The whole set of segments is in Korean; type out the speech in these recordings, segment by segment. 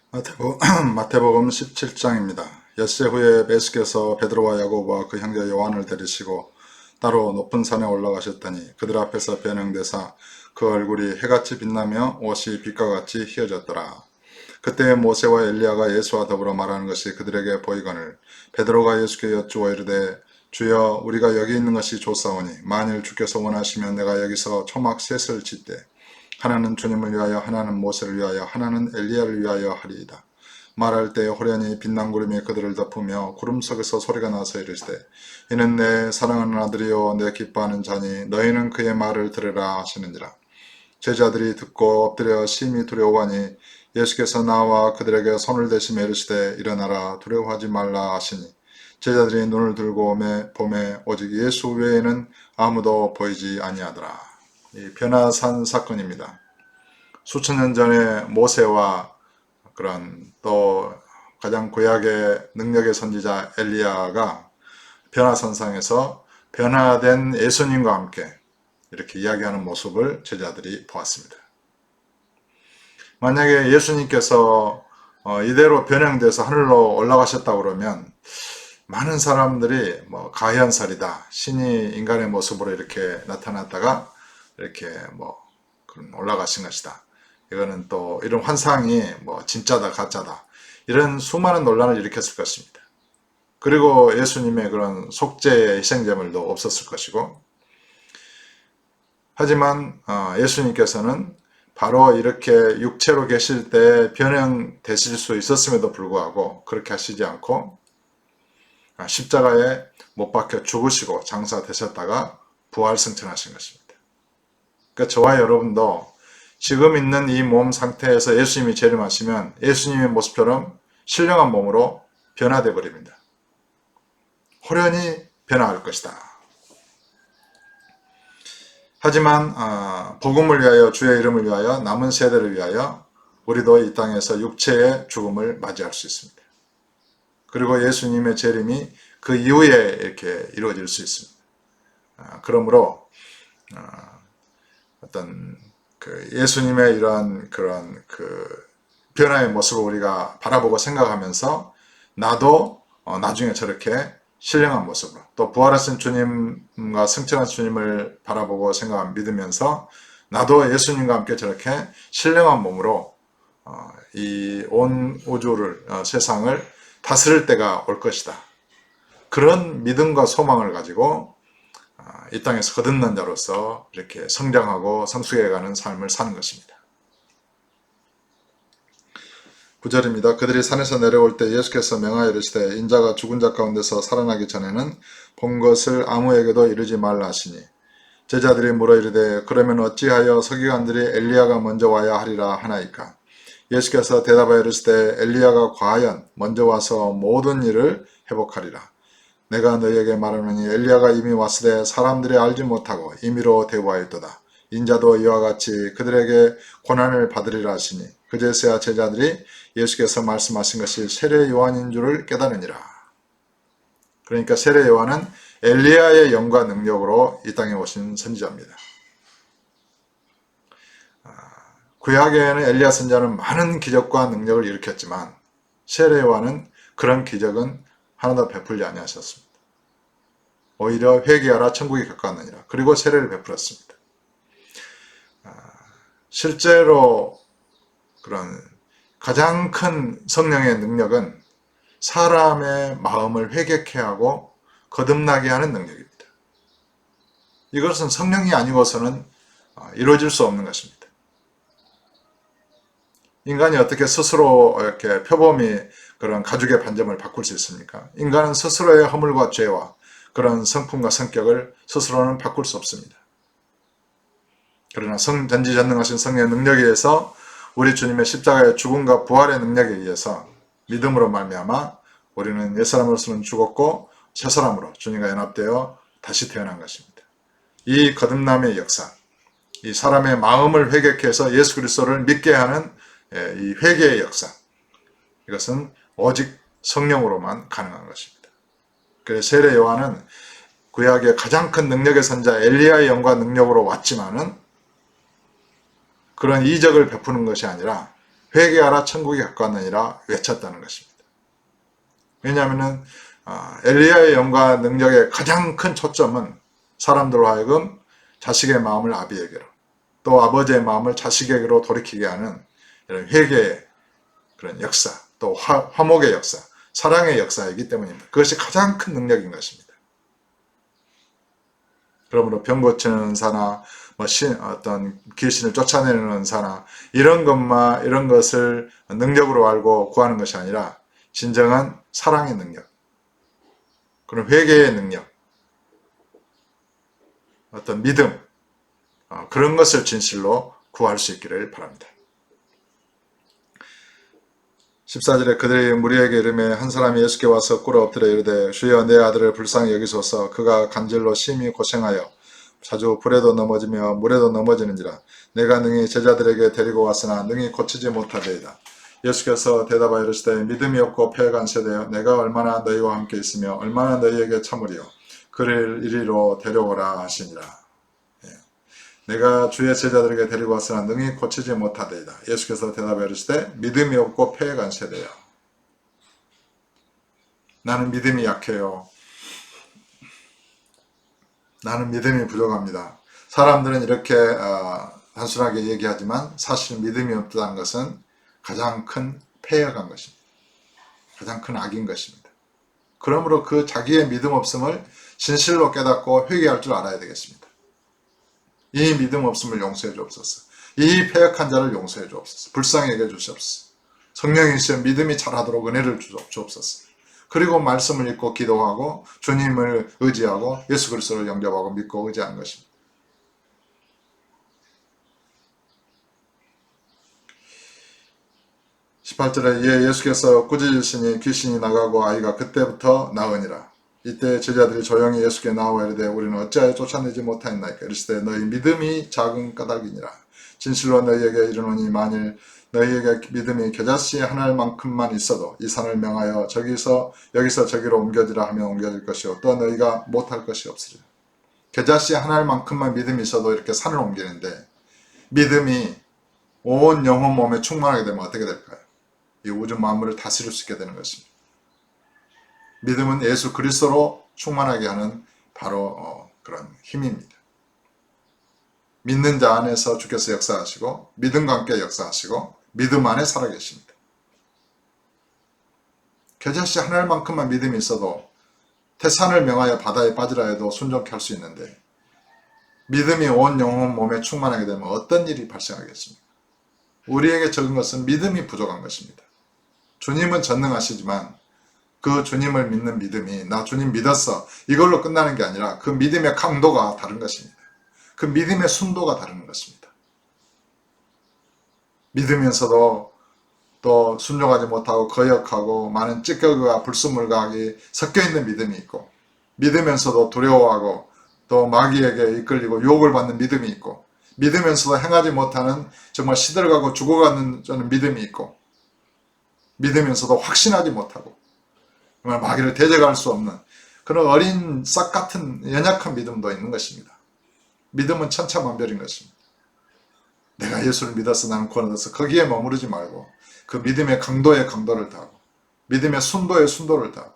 마태복음 17장입니다. 엿새 후에 예수께서 베드로와 야고보와 그 형제 요한을 데리시고 따로 높은 산에 올라가셨더니 그들 앞에서 변형되사 그 얼굴이 해같이 빛나며 옷이 빛과 같이 휘어졌더라. 그때 모세와 엘리야가 예수와 더불어 말하는 것이 그들에게 보이거늘 베드로가 예수께 여쭈어 이르되 주여 우리가 여기 있는 것이 좋사오니 만일 주께서 원하시면 내가 여기서 초막 셋을 짓되 하나는 주님을 위하여 하나는 모세를 위하여 하나는 엘리야를 위하여 하리이다. 말할 때 호련히 빛난 구름이 그들을 덮으며 구름 속에서 소리가 나서 이르시되 이는 내 사랑하는 아들이요 내 기뻐하는 자니 너희는 그의 말을 들으라 하시는지라. 제자들이 듣고 엎드려 심히 두려워하니 예수께서 나와 그들에게 손을 대시며 이르시되 일어나라 두려워하지 말라 하시니 제자들이 눈을 들고 보매 오직 예수 외에는 아무도 보이지 아니하더라. 이 변화산 사건입니다. 수천 년 전에 모세와 그런 또 가장 구약의 능력의 선지자 엘리야가 변화산상에서 변화된 예수님과 함께 이렇게 이야기하는 모습을 제자들이 보았습니다. 만약에 예수님께서 이대로 변형돼서 하늘로 올라가셨다고 그러면 많은 사람들이 가현설이다, 신이 인간의 모습으로 이렇게 나타났다가 이렇게 그런 올라가신 것이다. 이거는 또 이런 환상이 진짜다 가짜다 이런 수많은 논란을 일으켰을 것입니다. 그리고 예수님의 그런 속죄의 희생제물도 없었을 것이고, 하지만 예수님께서는 바로 이렇게 육체로 계실 때 변형되실 수 있었음에도 불구하고 그렇게 하시지 않고 십자가에 못 박혀 죽으시고 장사되셨다가 부활승천하신 것입니다. 그러니까 저와 여러분도 지금 있는 이 몸 상태에서 예수님이 재림하시면 예수님의 모습처럼 신령한 몸으로 변화되어 버립니다. 호련히 변화할 것이다. 하지만 복음을 위하여 주의 이름을 위하여 남은 세대를 위하여 우리도 이 땅에서 육체의 죽음을 맞이할 수 있습니다. 그리고 예수님의 재림이 그 이후에 이렇게 이루어질 수 있습니다. 그러므로 어떤 예수님의 이러한 그런 변화의 모습을 우리가 바라보고 생각하면서 나도 나중에 저렇게 신령한 모습으로 또 부활하신 주님과 승천한 주님을 바라보고 믿으면서 나도 예수님과 함께 저렇게 신령한 몸으로 이 온 우주를 세상을 다스릴 때가 올 것이다. 그런 믿음과 소망을 가지고 이 땅에서 거듭난 자로서 이렇게 성장하고 성숙해가는 삶을 사는 것입니다. 9절입니다. 그들이 산에서 내려올 때 예수께서 명하여 이르시되 인자가 죽은 자 가운데서 살아나기 전에는 본 것을 아무에게도 이르지 말라 하시니 제자들이 물어 이르되 그러면 어찌하여 서기관들이 엘리야가 먼저 와야 하리라 하나이까. 예수께서 대답하여 이르시되 엘리야가 과연 먼저 와서 모든 일을 회복하리라. 내가 너희에게 말하노니 엘리야가 이미 왔으되 사람들이 알지 못하고 임의로 대우하였도다. 인자도 이와 같이 그들에게 고난을 받으리라 하시니 그제서야 제자들이 예수께서 말씀하신 것이 세례 요한인 줄을 깨달으니라. 그러니까 세례 요한은 엘리야의 영과 능력으로 이 땅에 오신 선지자입니다. 구약에는 엘리야 선지자는 많은 기적과 능력을 일으켰지만 세례 요한은 그런 기적은 하나도 베풀지 아니하셨습니다. 오히려 회개하라 천국이 가까웠느니라. 그리고 세례를 베풀었습니다. 실제로 그런 가장 큰 성령의 능력은 사람의 마음을 회개케 하고 거듭나게 하는 능력입니다. 이것은 성령이 아니고서는 이루어질 수 없는 것입니다. 인간이 어떻게 스스로 이렇게 표범이 그런 가죽의 반점을 바꿀 수 있습니까? 인간은 스스로의 허물과 죄와 그런 성품과 성격을 스스로는 바꿀 수 없습니다. 그러나 전지전능하신 성령의 능력에 의해서 우리 주님의 십자가의 죽음과 부활의 능력에 의해서 믿음으로 말미암아 우리는 옛사람으로서는 죽었고 새사람으로 주님과 연합되어 다시 태어난 것입니다. 이 거듭남의 역사, 이 사람의 마음을 회개케 해서 예수 그리스도를 믿게 하는 이 회개의 역사, 이것은 오직 성령으로만 가능한 것입니다. 그래서 세례 요한은 구약의 가장 큰 능력의 선자 엘리야의 영과 능력으로 왔지만은 그런 이적을 베푸는 것이 아니라 회개하라 천국이 가까웠느니라 외쳤다는 것입니다. 왜냐하면 엘리야의 영과 능력의 가장 큰 초점은 사람들로 하여금 자식의 마음을 아비에게로, 또 아버지의 마음을 자식에게로 돌이키게 하는 이런 회개의 그런 역사, 또 화목의 역사, 사랑의 역사이기 때문입니다. 그것이 가장 큰 능력인 것입니다. 그러므로 병 고치는 은사나 어떤 귀신을 쫓아내는 은사나 이런 것을 능력으로 알고 구하는 것이 아니라 진정한 사랑의 능력, 그런 회개의 능력, 어떤 믿음, 그런 것을 진실로 구할 수 있기를 바랍니다. 14절에 그들이 무리에게 이르매 한 사람이 예수께 와서 꿇어 엎드려 이르되 주여 내 아들을 불쌍히 여기소서. 그가 간질로 심히 고생하여 자주 불에도 넘어지며 물에도 넘어지는지라. 내가 능히 제자들에게 데리고 왔으나 능히 고치지 못하리이다. 예수께서 대답하여 이르시되 믿음이 없고 패역한 세대여, 내가 얼마나 너희와 함께 있으며 얼마나 너희에게 참으리요. 그를 이리로 데려오라 하시니라. 내가 주의 제자들에게 데리고 왔으나 능히 고치지 못하리이다. 예수께서 대답하여 이르시되 믿음이 없고 패역한 세대여. 나는 믿음이 약해요. 나는 믿음이 부족합니다. 사람들은 이렇게 단순하게 얘기하지만 사실 믿음이 없다는 것은 가장 큰 패역한 것입니다. 가장 큰 악인 것입니다. 그러므로 그 자기의 믿음 없음을 진실로 깨닫고 회개할 줄 알아야 되겠습니다. 이 믿음 없음을 용서해 주옵소서. 이 패역한 자를 용서해 주옵소서. 불쌍히 여겨 주시옵소서. 성령이시여 믿음이 자라도록 은혜를 주옵소서. 그리고 말씀을 읽고 기도하고 주님을 의지하고 예수 그리스도를 영접하고 믿고 의지하는 것입니다. (18절에) 이에 예수께서 꾸짖으시니 귀신이 나가고 아이가 그때부터 나으니라. 이때 제자들이 조용히 예수께 나와 이르되 우리는 어찌하여 쫓아내지 못하였나이까. 이르시되 너희 믿음이 작은 까닭이니라. 진실로 너희에게 이르노니 만일 너희에게 믿음이 겨자씨 하나만큼만 있어도 이 산을 명하여 여기서 저기로 옮겨지라 하면 옮겨질 것이요 또 너희가 못할 것이 없으리라. 겨자씨 하나만큼만 믿음이 있어도 이렇게 산을 옮기는데 믿음이 온 영혼 몸에 충만하게 되면 어떻게 될까요? 이 우주 만물을 다스릴 수 있게 되는 것입니다. 믿음은 예수 그리스도로 충만하게 하는 바로 그런 힘입니다. 믿는 자 안에서 주께서 역사하시고 믿음과 함께 역사하시고 믿음 안에 살아계십니다. 겨자씨 한 알만큼만 믿음이 있어도 태산을 명하여 바다에 빠지라 해도 순종케 할 수 있는데 믿음이 온 영혼 몸에 충만하게 되면 어떤 일이 발생하겠습니까? 우리에게 적은 것은 믿음이 부족한 것입니다. 주님은 전능하시지만 그 주님을 믿는 믿음이 나 주님 믿었어 이걸로 끝나는 게 아니라 그 믿음의 강도가 다른 것입니다. 그 믿음의 순도가 다른 것입니다. 믿으면서도 또 순종하지 못하고 거역하고 많은 찌꺼기와 불순물과학이 섞여있는 믿음이 있고 믿으면서도 두려워하고 또 마귀에게 이끌리고 유혹을 받는 믿음이 있고 믿으면서도 행하지 못하는 정말 시들어가고 죽어가는 저는 믿음이 있고 믿으면서도 확신하지 못하고 정말 마귀를 대적할 수 없는 그런 어린 싹 같은 연약한 믿음도 있는 것입니다. 믿음은 천차만별인 것입니다. 내가 예수를 믿어서 나는 구원 얻어서 거기에 머무르지 말고 그 믿음의 강도에 강도를 다하고 믿음의 순도에 순도를 다하고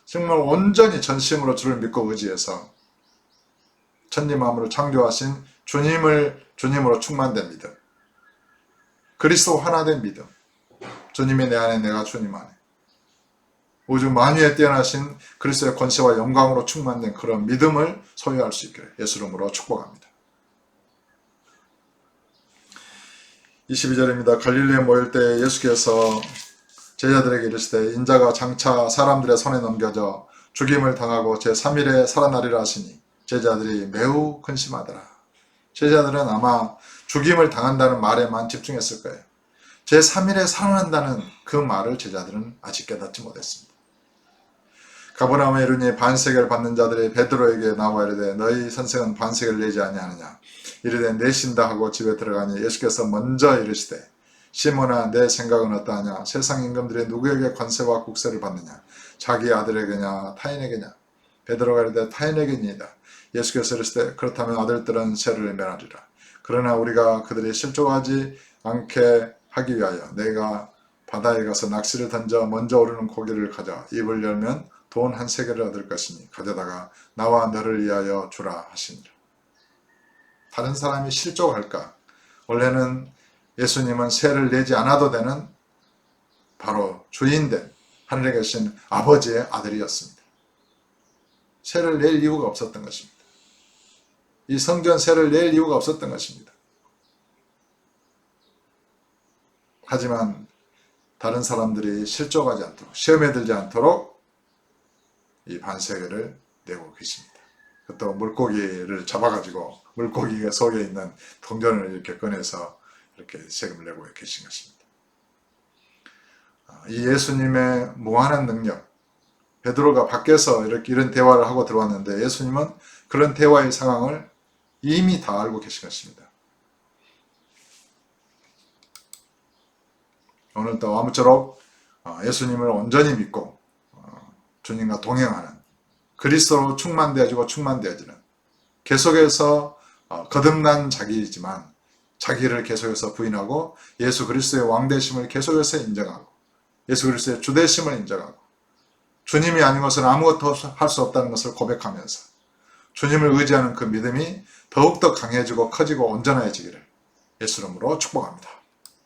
정말 온전히 전심으로 주를 믿고 의지해서 천지만물을 창조하신 주님으로 충만된 믿음, 그리스도 하나된 믿음, 주님이 내 안에 내가 주님 안에 우주 만유에 뛰어나신 그리스도의 권세와 영광으로 충만된 그런 믿음을 소유할 수 있기를 예수 이름으로 축복합니다. 22절입니다. 갈릴리에 모일 때 예수께서 제자들에게 이르시되 인자가 장차 사람들의 손에 넘겨져 죽임을 당하고 제3일에 살아나리라 하시니 제자들이 매우 근심하더라. 제자들은 아마 죽임을 당한다는 말에만 집중했을 거예요. 제3일에 살아난다는 그 말을 제자들은 아직 깨닫지 못했습니다. 가버나움에 이르니 반세계를 받는 자들이 베드로에게 나와 이르되 너희 선생은 반세계를 내지 아니하느냐. 이르되 내신다 하고 집에 들어가니 예수께서 먼저 이르시되 시몬아 내 생각은 어떠하냐. 세상 임금들이 누구에게 권세와 국세를 받느냐. 자기 아들에게냐 타인에게냐. 베드로가 이르되 타인에게니이다. 예수께서 이르시되 그렇다면 아들들은 세를 면하리라. 그러나 우리가 그들이 실족하지 않게 하기 위하여 내가 바다에 가서 낚시를 던져 먼저 오르는 고기를 가져 입을 열면 돈 한 세겔을 얻을 것이니 가져다가 나와 너를 위하여 주라 하시니라. 다른 사람이 실족할까? 원래는 예수님은 세를 내지 않아도 되는 바로 주인된 하늘에 계신 아버지의 아들이었습니다. 세를 낼 이유가 없었던 것입니다. 이 성전 세를 낼 이유가 없었던 것입니다. 하지만 다른 사람들이 실족하지 않도록, 시험에 들지 않도록 이 반세겔을 내고 계십니다. 또 물고기를 잡아가지고 물고기 속에 있는 동전을 이렇게 꺼내서 이렇게 세금을 내고 계신 것입니다. 이 예수님의 무한한 능력, 베드로가 밖에서 이런 대화를 하고 들어왔는데 예수님은 그런 대화의 상황을 이미 다 알고 계신 것입니다. 오늘도 아무쪼록 예수님을 온전히 믿고 주님과 동행하는 그리스도로 충만되어지고 충만되어지는 계속해서 거듭난 자기이지만 자기를 계속해서 부인하고 예수 그리스도의 왕되심을 계속해서 인정하고 예수 그리스도의 주되심을 인정하고 주님이 아닌 것은 아무것도 할 수 없다는 것을 고백하면서 주님을 의지하는 그 믿음이 더욱더 강해지고 커지고 온전해지기를 예수 이름으로 축복합니다.